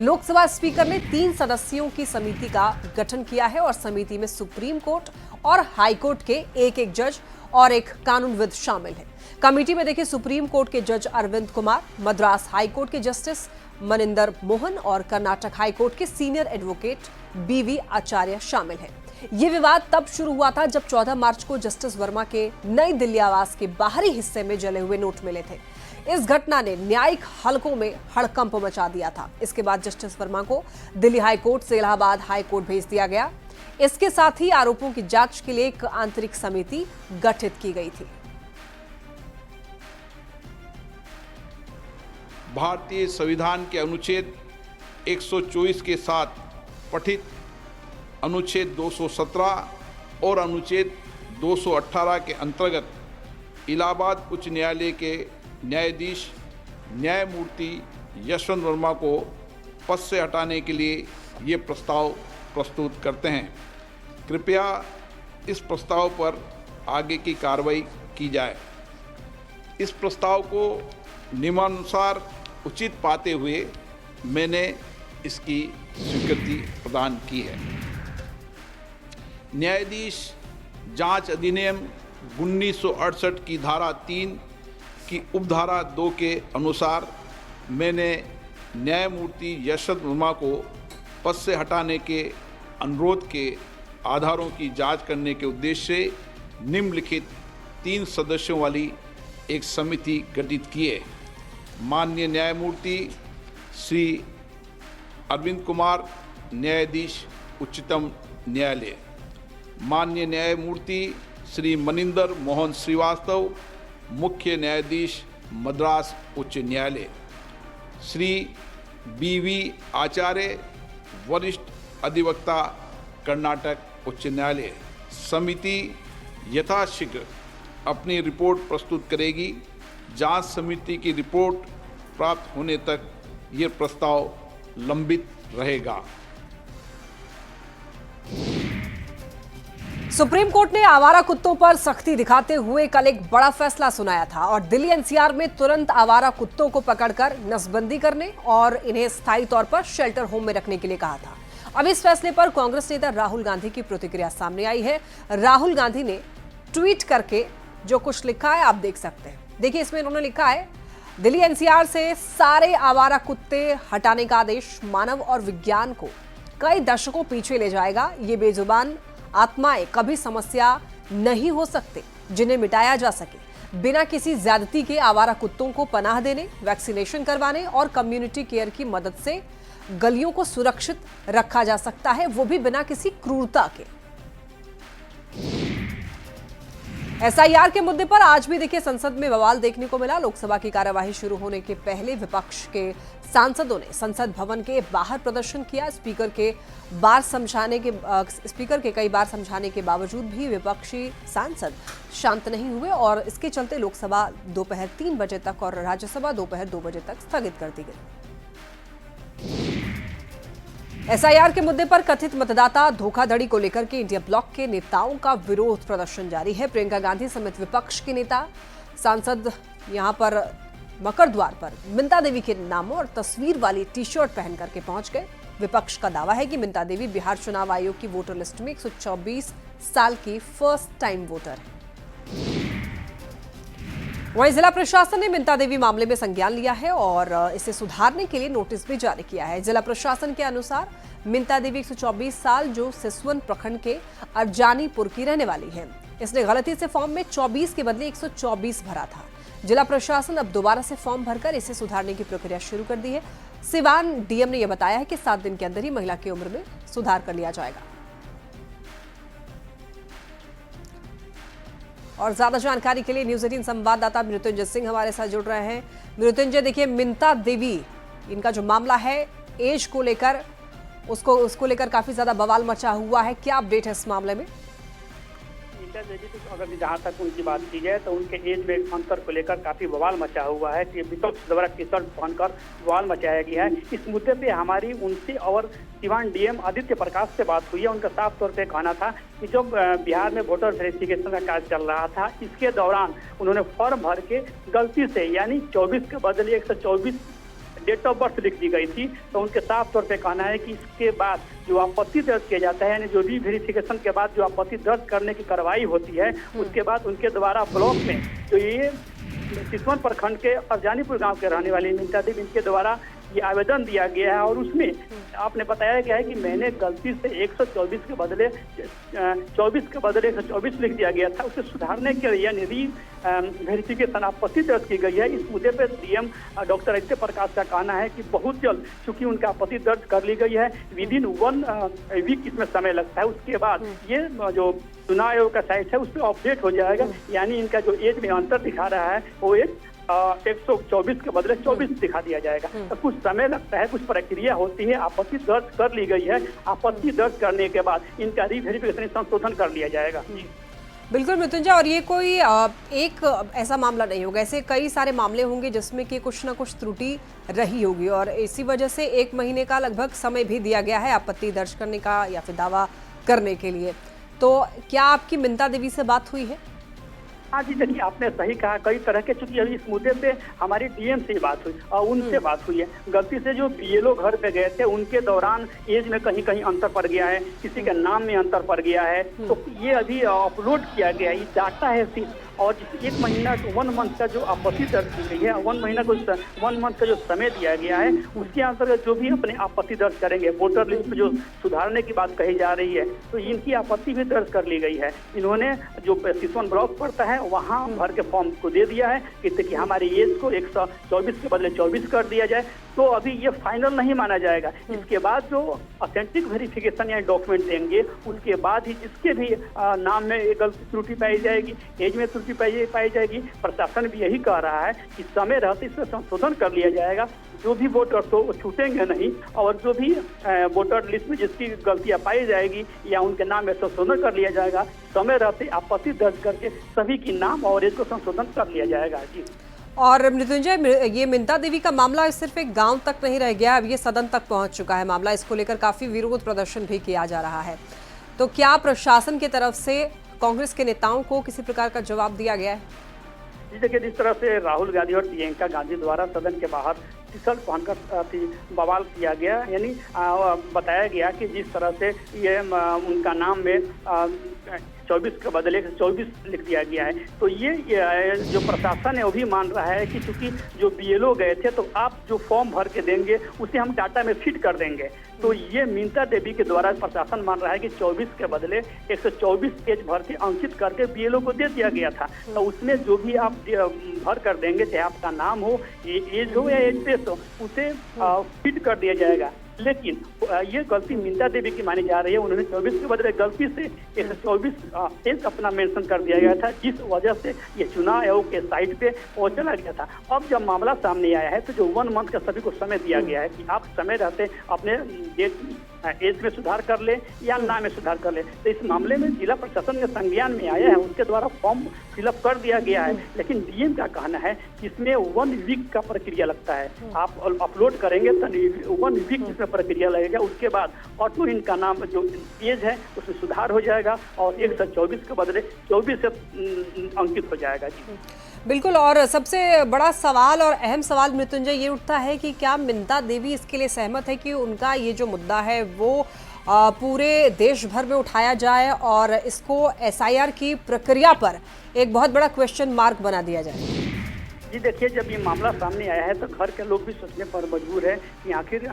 Lok Sabha speaker ने 3 सदस्यों की समिति का गठन किया है और समिति में सुप्रीम कोर्ट और हाई कोर्ट के एक जज और एक कानूनविद शामिल है। कमेटी में देखिए सुप्रीम कोर्ट के जज अरविंद कुमार, मद्रास हाई कोर्ट के जस्टिस मनिंदर मोहन और कर्नाटक हाई कोर्ट के सीनियर एडवोकेट बीवी आचार्य शामिल है। ये विवाद तब शुरू हुआ था जब 14 मार्च को जस्टिस वर्मा के नई दिल्ली आवास के बाहरी हिस्से में जले हुए नोट मिले थे। इस घटना ने न्यायिक हलकों में हड़कंप मचा दिया था। इसके बाद जस्टिस वर्मा को दिल्ली हाई कोर्ट से इलाहाबाद हाई कोर्ट भेज दिया गया। इसके साथ ही आरोपों की जांच के लिए एक आंतरिक समिति गठित की गई थी। भारतीय संविधान के अनुच्छेद 124 के साथ पठित अनुच्छेद 217 और अनुच्छेद 218 के अंतर्गत इलाहाबाद उच्च न्यायालय के न्यायाधीश न्यायमूर्ति यशवंत वर्मा को पद से हटाने के लिए ये प्रस्ताव प्रस्तुत करते हैं। कृपया इस प्रस्ताव पर आगे की कार्रवाई की जाए। इस प्रस्ताव को नियमानुसार उचित पाते हुए मैंने इसकी स्वीकृति प्रदान की है। न्यायाधीश जांच अधिनियम 1968 की धारा 3 की उपधारा 2 के अनुसार मैंने न्यायमूर्ति यशवंत वर्मा को पद से हटाने के अनुरोध के आधारों की जांच करने के उद्देश्य से निम्नलिखित 3 सदस्यों वाली एक समिति गठित की है। माननीय न्यायमूर्ति श्री अरविंद कुमार, न्यायाधीश उच्चतम न्यायालय, माननीय न्यायमूर्ति श्री मनिंदर मोहन श्रीवास्तव, मुख्य न्यायाधीश मद्रास उच्च न्यायालय, श्री बीवी आचार्य, वरिष्ठ अधिवक्ता, कर्नाटक उच्च न्यायालय। समिति यथाशीघ्र अपनी रिपोर्ट प्रस्तुत करेगी। जांच समिति की रिपोर्ट प्राप्त होने तक ये प्रस्ताव लंबित रहेगा। सुप्रीम कोर्ट ने आवारा कुत्तों पर सख्ती दिखाते हुए कल एक बड़ा फैसला सुनाया था और दिल्ली एनसीआर में तुरंत आवारा कुत्तों को पकड़कर नसबंदी करने और इन्हें स्थायी तौर पर शेल्टर होम में रखने के लिए कहा था। अब इस फैसले पर कांग्रेस नेता राहुल गांधी की प्रतिक्रिया सामने आई है। राहुल गांधी ने ट्वीट करके जो कुछ लिखा है आप देख सकते हैं। देखिए, इसमें उन्होंने लिखा है, दिल्ली एनसीआर से सारे आवारा कुत्ते हटाने का आदेश मानव और विज्ञान को कई दशकों पीछे ले जाएगा। ये बेजुबान आत्माएं कभी समस्या नहीं हो सकते जिन्हें मिटाया जा सके। बिना किसी ज्यादती के आवारा कुत्तों को पनाह देने, वैक्सीनेशन करवाने और कम्युनिटी केयर की मदद से गलियों को सुरक्षित रखा जा सकता है, वो भी बिना किसी क्रूरता के। एसआईआर के मुद्दे पर आज भी देखिए संसद में बवाल देखने को मिला। लोकसभा की कार्यवाही शुरू होने के पहले विपक्ष के सांसदों ने संसद भवन के बाहर प्रदर्शन किया। स्पीकर के कई बार समझाने के बावजूद भी विपक्षी सांसद शांत नहीं हुए और इसके चलते लोकसभा दोपहर 3 बजे तक और राज्यसभा दोपहर 2 बजे तक स्थगित कर दी गई। एसआईआर के मुद्दे पर कथित मतदाता धोखाधड़ी को लेकर के इंडिया ब्लॉक के नेताओं का विरोध प्रदर्शन जारी है। प्रियंका गांधी समेत विपक्ष के नेता सांसद यहां पर मकर द्वार पर मिंता देवी के नामों और तस्वीर वाली टी शर्ट पहन करके पहुंच गए। विपक्ष का दावा है कि मिंता देवी बिहार चुनाव आयोग की वोटर लिस्ट में 124 साल की फर्स्ट टाइम वोटर है। वहीं जिला प्रशासन ने मिंता देवी मामले में संज्ञान लिया है और इसे सुधारने के लिए नोटिस भी जारी किया है। जिला प्रशासन के अनुसार मिंता देवी 124 साल जो सिसवन प्रखंड के अर्जानीपुर की रहने वाली है। इसने गलती से फॉर्म में 24 के बदले 124 भरा था। जिला प्रशासन अब दोबारा से फॉर्म भरकर इसे सुधारने की प्रक्रिया शुरू कर दी है। सिवान डीएम ने यह बताया है कि 7 दिन के अंदर ही महिला की उम्र में सुधार कर लिया जाएगा। और ज्यादा जानकारी के लिए न्यूज 18 संवाददाता मृत्युंजय सिंह हमारे साथ जुड़ रहे हैं। मृत्युंजय, देखिए मिंता देवी इनका जो मामला है एज को लेकर उसको लेकर काफी ज्यादा बवाल मचा हुआ है। क्या अपडेट है इस मामले में? मिंता देवी तो अगर जहाँ तक उनकी बात की जाए तो उनके एज में अंतर को लेकर काफी बवाल मचा हुआ है कि विपक्ष द्वारा टी शर्ट पहनकर बवाल मचाया गया है। इस मुद्दे पे हमारी उनसे और सिवान डीएम आदित्य प्रकाश से बात हुई है। उनका साफ तौर पे कहना था कि जो बिहार में वोटर वेरिफिकेशन का कार्य चल रहा था, इसके दौरान उन्होंने फॉर्म भर के गलती से यानी 24 के बदले 124 डेट ऑफ बर्थ लिख दी गई थी, तो उनके साफ तौर पे कहना है कि इसके बाद जो आपत्ति दर्ज किया जाता है, यानी जो रीवेरिफिकेशन के बाद जो आपत्ति दर्ज करने की कार्रवाई होती है, उसके बाद उनके द्वारा ब्लॉक में जो ये सिसवन प्रखंड के अरजानीपुर गांव के रहने वाली मिंता देवी, इनके द्वारा ये आवेदन दिया गया है और उसमें आपने बताया गया है कि मैंने गलती से 124 के बदले 124 लिख दिया गया था, उसे सुधारने के लिए यानी वेरिफिकेशन आपत्ति दर्ज की गई है। इस मुद्दे पर डीएम डॉक्टर आदित्य प्रकाश का कहना है कि बहुत जल्द चूंकि उनका आपत्ति दर्ज कर ली गई है, विदिन 1 वीक इसमें समय लगता है, उसके बाद ये जो चुनाव आयोग का साइट है उस पर अपडेट हो जाएगा, यानी इनका जो एज में अंतर दिखा रहा है वो 124 के बदले 24 दिखा दिया जाएगा। तो कुछ समय लगता है, कुछ प्रक्रिया होती है, आपत्ति दर्ज कर ली गई है, आपत्ति दर्ज करने के बाद इनका रीवेरिफिकेशन संशोधन कर लिया जाएगा। बिल्कुल मृत्युंजय, और ये कोई एक ऐसा मामला नहीं होगा, ऐसे कई सारे मामले होंगे जिसमें कि कुछ ना कुछ त्रुटि रही होगी और इसी वजह से 1 महीने का लगभग समय भी दिया गया है आपत्ति दर्ज करने का या फिर दावा करने के लिए। तो क्या आपकी मिंता देवी से बात हुई है? हाँ जी, देखिए आपने सही कहा, कई तरह के, चूंकि अभी इस मुद्दे पे हमारी डीएम से बात हुई और उनसे बात हुई है। गलती से जो बीएलओ घर पे गए थे उनके दौरान एज में कहीं कहीं अंतर पड़ गया है, किसी के नाम में अंतर पड़ गया है, तो ये अभी अपलोड किया गया है, ये डाटा है सिर्फ। और 1 महीना 1 मंथ का जो आपत्ति दर्ज की गई है, 1 मंथ का जो समय दिया गया है, उसके अंतर्गत जो भी अपने आपत्ति दर्ज करेंगे, वोटर लिस्ट में जो सुधारने की बात कही जा रही है, तो इनकी आपत्ति भी दर्ज कर ली गई है। इन्होंने जो सिसवन ब्लॉक पड़ता है वहाँ भर के फॉर्म को दे दिया है कि हमारी एज को 124 के बदले 24 कर दिया जाए। तो अभी ये फाइनल नहीं माना जाएगा, इसके बाद जो ऑथेंटिक वेरिफिकेशन या डॉक्यूमेंट देंगे उसके बाद ही जिसके भी नाम में गलती त्रुटि पाई जाएगी, एज में त्रुटि पाई जाएगी, प्रशासन भी यही कह रहा है कि समय रहते इसमें संशोधन कर लिया जाएगा। जो भी वोटर तो वो छूटेंगे नहीं और जो भी वोटर लिस्ट में जिसकी गलतियां पाई जाएगी या उनके नाम में संशोधन कर लिया जाएगा, समय रहते आपत्ति दर्ज करके सभी की नाम और एज को संशोधन कर लिया जाएगा। जी। और मृत्युंजय, ये मिंता देवी का मामला सिर्फ एक गांव तक नहीं रह गया, अब ये सदन तक पहुंच चुका है मामला, इसको लेकर काफी विरोध प्रदर्शन भी किया जा रहा है। तो क्या प्रशासन की तरफ से कांग्रेस के नेताओं को किसी प्रकार का जवाब दिया गया है? जी देखिए, जिस तरह से राहुल गांधी और प्रियंका गांधी द्वारा सदन के बाहर टी शर्ट पहनकर बवाल किया गया, यानी बताया गया कि जिस तरह से ये उनका नाम में 24 के बदले 24 लिख दिया गया है, तो ये जो प्रशासन है वो भी मान रहा है कि चूंकि जो बीएलओ गए थे तो आप जो फॉर्म भर के देंगे उसे हम डाटा में फिट कर देंगे। तो ये मिंता देवी के द्वारा प्रशासन मान रहा है कि 24 के बदले 124 एज भर के अंकित करके बीएलओ को दे दिया गया था, तो उसमें जो भी आप भर कर देंगे, चाहे आपका नाम हो, एज हो या एज पेस हो, उसे फिट कर दिया जाएगा। लेकिन ये गलती मिंता देवी की मानी जा रही है, उन्होंने 24 के बदले गलती से 124 एज अपना मेंशन कर दिया गया था, जिस वजह से ये चुनाव आयोग के साइट पे वो चला गया था। अब जब मामला सामने आया है तो जो 1 मंथ का सभी को समय दिया गया है कि आप समय रहते अपने एज में सुधार कर ले या नाम में सुधार कर ले, तो इस मामले में जिला प्रशासन के संज्ञान में आया है, उनके द्वारा फॉर्म फिलअप कर दिया गया है। लेकिन डीएम का कहना है कि इसमें 1 वीक का प्रक्रिया लगता है, आप अपलोड करेंगे तो 1 वीक इसमें प्रक्रिया लगेगा, उसके बाद ऑटो इनका नाम जो एज है उसमें सुधार हो जाएगा और 124 के बदले 24 से अंकित हो जाएगा। जी बिल्कुल, और सबसे बड़ा सवाल और अहम सवाल मृत्युंजय ये उठता है कि क्या मिंता देवी इसके लिए सहमत है कि उनका ये जो मुद्दा है वो पूरे देश भर में उठाया जाए और इसको एसआईआर की प्रक्रिया पर एक बहुत बड़ा क्वेश्चन मार्क बना दिया जाए? जी देखिए, जब ये मामला सामने आया है तो घर के लोग भी सोचने पर मजबूर है कि आखिर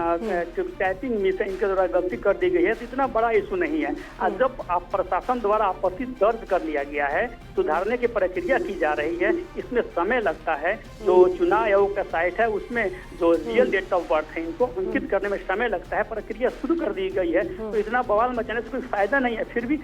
टाइपिंग में से इनके द्वारा गलती कर दी गई है, तो इतना बड़ा इशू नहीं है। जब प्रशासन द्वारा आपत्ति दर्ज कर लिया गया है, सुधारने की प्रक्रिया की जा रही है, इसमें समय लगता है। जो चुनाव आयोग का साइट है उसमें जो रियल डेट ऑफ बर्थ है इनको अंकित करने में समय लगता है, प्रक्रिया शुरू कर दी गई है, तो इतना बवाल मचाने से कोई फायदा नहीं है। फिर भी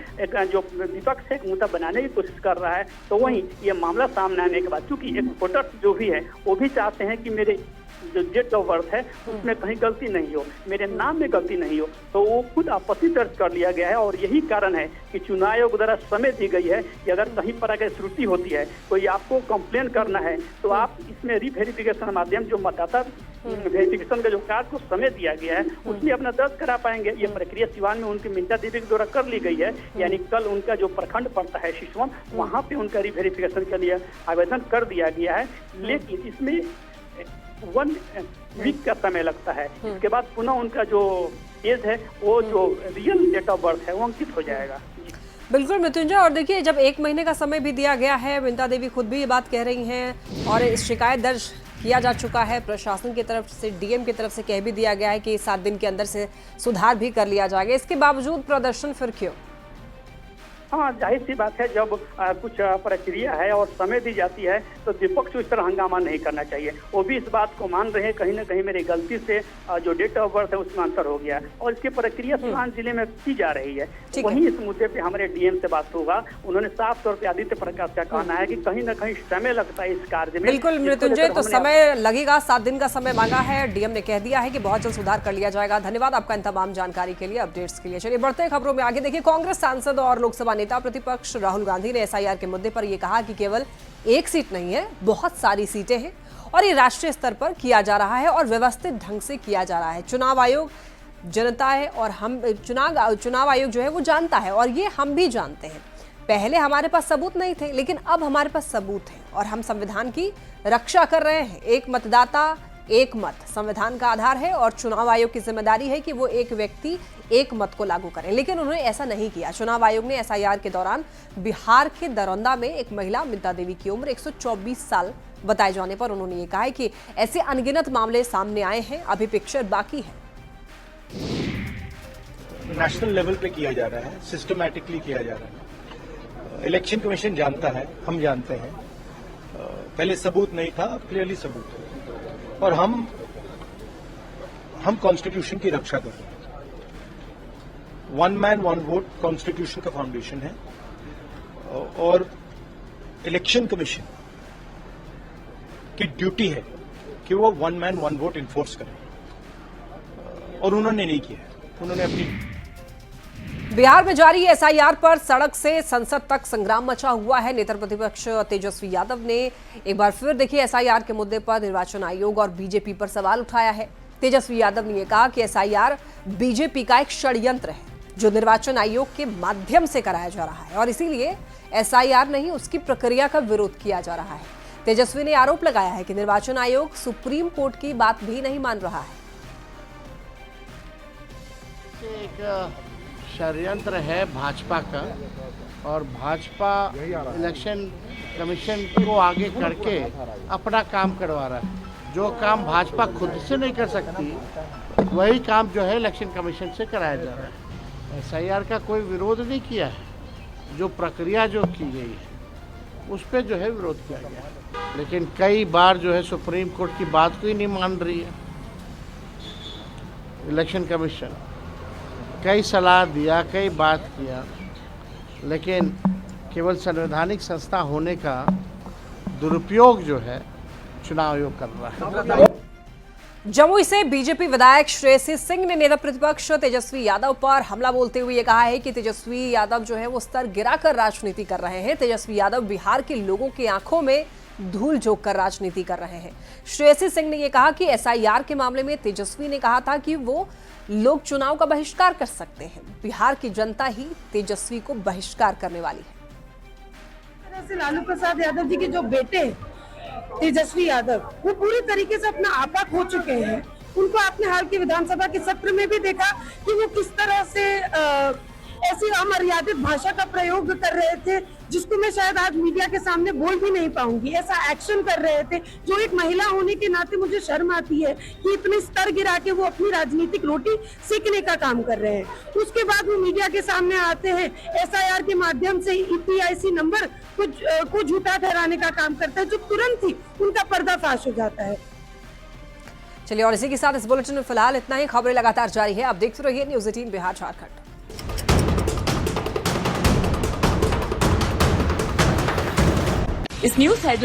जो विपक्ष है मुद्दा बनाने की कोशिश कर रहा है, तो वहीं ये मामला सामने आने के बाद चूंकि एक वोटर जो भी है वो भी चाहते हैं कि मेरे जो डेट ऑफ बर्थ है उसमें कहीं गलती नहीं हो, मेरे नाम में गलती नहीं हो, तो वो खुद आपत्ति दर्ज कर लिया गया है। और यही कारण है कि चुनाव आयोग द्वारा समय दी गई है कि अगर कहीं पर अगर त्रुटि होती है, कोई आपको कंप्लेन करना है, तो आप इसमें रीवेरिफिकेशन माध्यम जो मतदाता वेरिफिकेशन का जो कार्ड को समय दिया गया है उसमें अपना दर्ज करा पाएंगे। ये प्रक्रिया सिवान में उनकी मिंता देवी के द्वारा कर ली गई है, यानी कल उनका जो प्रखंड पड़ता है सिसवन, वहाँ पे उनका रीवेरिफिकेशन के लिए आवेदन कर दिया गया है। लेकिन इसमें 1 वीक का समय लगता है। इसके बाद पुनः उनका जो एज है वो जो रियल डेट ऑफ बर्थ है वो अंकित हो जाएगा। बिल्कुल मृत्युंजय, और देखिए जब 1 महीने का समय भी दिया गया है, विनीता देवी खुद भी ये बात कह रही हैं और शिकायत दर्ज किया जा चुका है प्रशासन की तरफ से, डीएम की तरफ से कह भी दिया गया है कि 7 दिन के अंदर से सुधार भी कर लिया जाएगा, इसके बावजूद प्रदर्शन फिर क्यों? हाँ, जाहिर सी बात है, जब कुछ प्रक्रिया है और समय दी जाती है तो विपक्ष इस तरह हंगामा नहीं करना चाहिए। वो भी इस बात को मान रहे हैं कहीं ना कहीं मेरी गलती से जो डेट ऑफ बर्थ है उसमें अंतर हो गया है और इसकी प्रक्रिया सिवान जिले में की जा रही है। वहीं इस मुद्दे पे हमारे डीएम से बात होगा, उन्होंने साफ तौर पे आदित्य प्रकाश का कहना है कि कहीं ना कहीं समय लगता है इस कार्य में। बिल्कुल मृत्युंजय, तो समय लगेगा, 7 दिन का समय मांगा है, डीएम ने कह दिया है कि बहुत जल्द सुधार कर लिया जाएगा। धन्यवाद आपका इन तमाम जानकारी के लिए, अपडेट्स के लिए। चलिए बढ़ते हैं खबरों में आगे। देखिए कांग्रेस सांसद और लोकसभा नेता प्रतिपक्ष राहुल गांधी ने एसआईआर के मुद्दे पर यह कहा कि केवल 1 सीट नहीं है, बहुत सारी सीटें हैं और ये राष्ट्रीय स्तर पर किया जा रहा है और व्यवस्थित ढंग से किया जा रहा है। चुनाव आयोग जनता है और हम चुनाव आयोग जो है वो जानता है और ये हम भी जानते हैं। पहले हमारे पास सबूत नहीं थे, लेकिन अब हमारे पास सबूत है और हम संविधान की रक्षा कर रहे हैं। एक मतदाता एक मत संविधान का आधार है और चुनाव आयोग की जिम्मेदारी है कि वो एक व्यक्ति एक मत को लागू करें, लेकिन उन्होंने ऐसा नहीं किया। चुनाव आयोग ने एसआईआर के दौरान बिहार के दरौंदा में एक महिला विनीता देवी की उम्र 124 साल बताए जाने पर उन्होंने ये कहा है कि ऐसे अनगिनत मामले सामने आए हैं, अभी पिक्चर बाकी है। नेशनल लेवल पे किया जा रहा है, सिस्टमैटिकली किया जा रहा है। इलेक्शन कमीशन जानता है, हम जानते हैं। पहले सबूत नहीं था, अब क्लियरली सबूत है और हम कॉन्स्टिट्यूशन की रक्षा कर रहे हैं। 1 मैन 1 वोट कॉन्स्टिट्यूशन का फाउंडेशन है और इलेक्शन कमीशन की ड्यूटी है कि वो 1 मैन 1 वोट इन्फोर्स करें और उन्होंने नहीं किया। उन्होंने अपनी बिहार में जारी एसआईआर पर सड़क से संसद तक संग्राम मचा हुआ है। नेता प्रतिपक्ष तेजस्वी यादव ने एक बार फिर देखिए एसआईआर के मुद्दे पर निर्वाचन आयोग और बीजेपी पर सवाल उठाया है। तेजस्वी यादव ने यह कहा कि एसआईआर बीजेपी का एक षड्यंत्र है जो निर्वाचन आयोग के माध्यम से कराया जा रहा है और इसीलिए एसआईआर नहीं उसकी प्रक्रिया का विरोध किया जा रहा है। तेजस्वी ने आरोप लगाया है कि निर्वाचन आयोग सुप्रीम कोर्ट की बात भी नहीं मान रहा है। षड्यंत्र है भाजपा का और भाजपा इलेक्शन कमीशन को आगे करके अपना काम करवा रहा है। जो काम भाजपा खुद से नहीं कर सकती वही काम जो है इलेक्शन कमीशन से कराया जा रहा है। एसआईआर का कोई विरोध नहीं किया है, जो प्रक्रिया जो की गई है उस पर जो है विरोध किया गया है, लेकिन कई बार जो है सुप्रीम कोर्ट की बात को ही नहीं मान रही है। इलेक्शन कमीशन कई सलाह दिया, कई बात किया, लेकिन केवल संवैधानिक संस्था होने का दुरुपयोग जो है चुनाव आयोग कर रहा है। जमुई से बीजेपी विधायक श्रेयसी सिंह ने नेता प्रतिपक्ष तेजस्वी यादव पर हमला बोलते हुए ये कहा है कि तेजस्वी यादव जो है वो स्तर गिराकर राजनीति कर रहे हैं। तेजस्वी यादव बिहार के लोगों की आंखों में धूल झोंक कर राजनीति कर रहे हैं। श्रेयसी सिंह ने यह कहा कि एसआईआर के मामले में तेजस्वी ने कहा था कि वो लोग चुनाव का बहिष्कार कर सकते हैं, बिहार की जनता ही तेजस्वी को बहिष्कार करने वाली है। लालू प्रसाद यादव जी के जो बेटे तेजस्वी यादव वो पूरी तरीके से अपना आपा खो चुके हैं। उनको आपने हाल के विधानसभा के सत्र में भी देखा कि वो किस तरह से ऐसी अमर्यादित भाषा का प्रयोग कर रहे थे जिसको मैं शायद आज मीडिया के सामने बोल भी नहीं पाऊंगी। ऐसा एक्शन कर रहे थे जो एक महिला होने के नाते मुझे शर्म आती है कि इतने स्तर गिरा के वो अपनी राजनीतिक रोटी सेकने का काम कर रहे हैं। उसके बाद वो मीडिया के सामने आते हैं, एसआईआर के माध्यम से ईपीआईसी नंबर को झूठा ठहराने का काम करता है, जो तुरंत ही उनका पर्दाफाश हो जाता है। चलिए और इसी के साथ इस बुलेटिन में फिलहाल इतना ही। खबरें लगातार जारी है, आप देखते रहिए न्यूज़ 18 बिहार झारखंड। इस न्यूज़ हेडलाइन